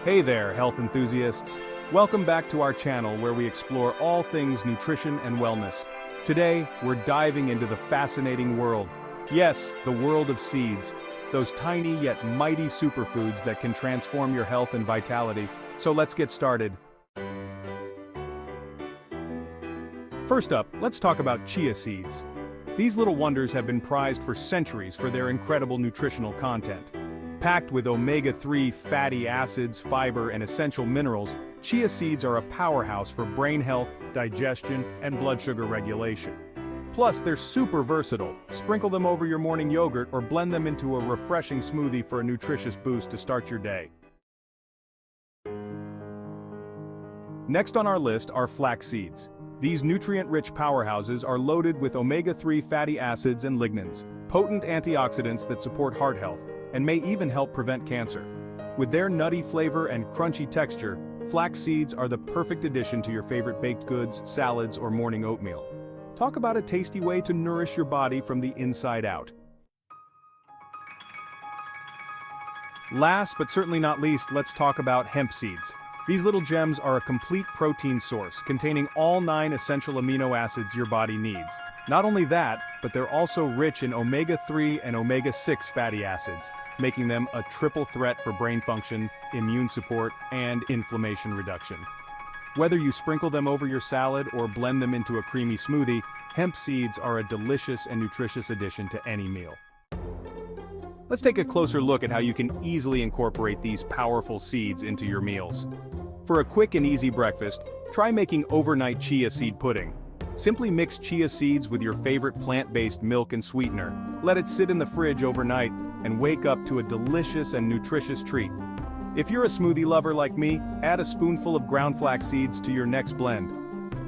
Hey there, health enthusiasts. Welcome back to our channel where we explore all things nutrition and wellness. Today, we're diving into the fascinating world. Yes, the world of seeds. Those tiny yet mighty superfoods that can transform your health and vitality. So let's get started. First up, let's talk about chia seeds. These little wonders have been prized for centuries for their incredible nutritional content. Packed with omega-3 fatty acids, fiber, and essential minerals, chia seeds are a powerhouse for brain health, digestion, and blood sugar regulation. Plus, they're super versatile. Sprinkle them over your morning yogurt or blend them into a refreshing smoothie for a nutritious boost to start your day. Next on our list are flax seeds. These nutrient-rich powerhouses are loaded with omega-3 fatty acids and lignans, potent antioxidants that support heart health, and may even help prevent cancer. With their nutty flavor and crunchy texture, flax seeds are the perfect addition to your favorite baked goods, salads, or morning oatmeal. Talk about a tasty way to nourish your body from the inside out. Last but certainly not least, let's talk about hemp seeds. These little gems are a complete protein source, containing all 9 essential amino acids your body needs. Not only that, but they're also rich in omega-3 and omega-6 fatty acids, making them a triple threat for brain function, immune support, and inflammation reduction. Whether you sprinkle them over your salad or blend them into a creamy smoothie, hemp seeds are a delicious and nutritious addition to any meal. Let's take a closer look at how you can easily incorporate these powerful seeds into your meals. For a quick and easy breakfast, try making overnight chia seed pudding. Simply mix chia seeds with your favorite plant-based milk and sweetener. Let it sit in the fridge overnight and wake up to a delicious and nutritious treat. If you're a smoothie lover like me, add a spoonful of ground flax seeds to your next blend.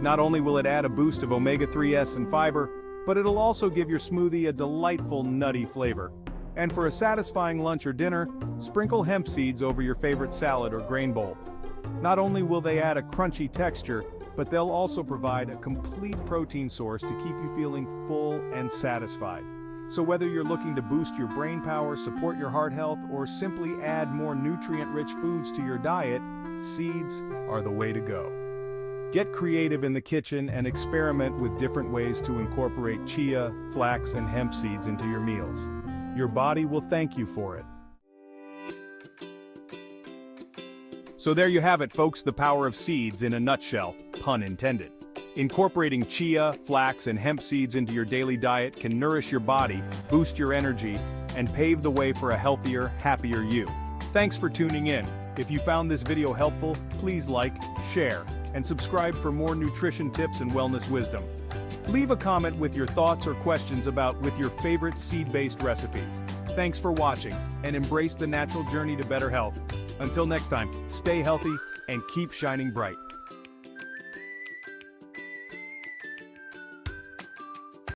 Not only will it add a boost of omega-3s and fiber, but it'll also give your smoothie a delightful nutty flavor. And for a satisfying lunch or dinner, sprinkle hemp seeds over your favorite salad or grain bowl. Not only will they add a crunchy texture, but they'll also provide a complete protein source to keep you feeling full and satisfied. So whether you're looking to boost your brain power, support your heart health, or simply add more nutrient-rich foods to your diet, seeds are the way to go. Get creative in the kitchen and experiment with different ways to incorporate chia, flax, and hemp seeds into your meals. Your body will thank you for it. So there you have it, folks, the power of seeds in a nutshell, pun intended. Incorporating chia, flax, and hemp seeds into your daily diet can nourish your body, boost your energy, and pave the way for a healthier, happier you. Thanks for tuning in. If you found this video helpful, please like, share, and subscribe for more nutrition tips and wellness wisdom. Leave a comment with your thoughts or questions about your favorite seed-based recipes. Thanks for watching, and embrace the natural journey to better health. Until next time, stay healthy and keep shining bright.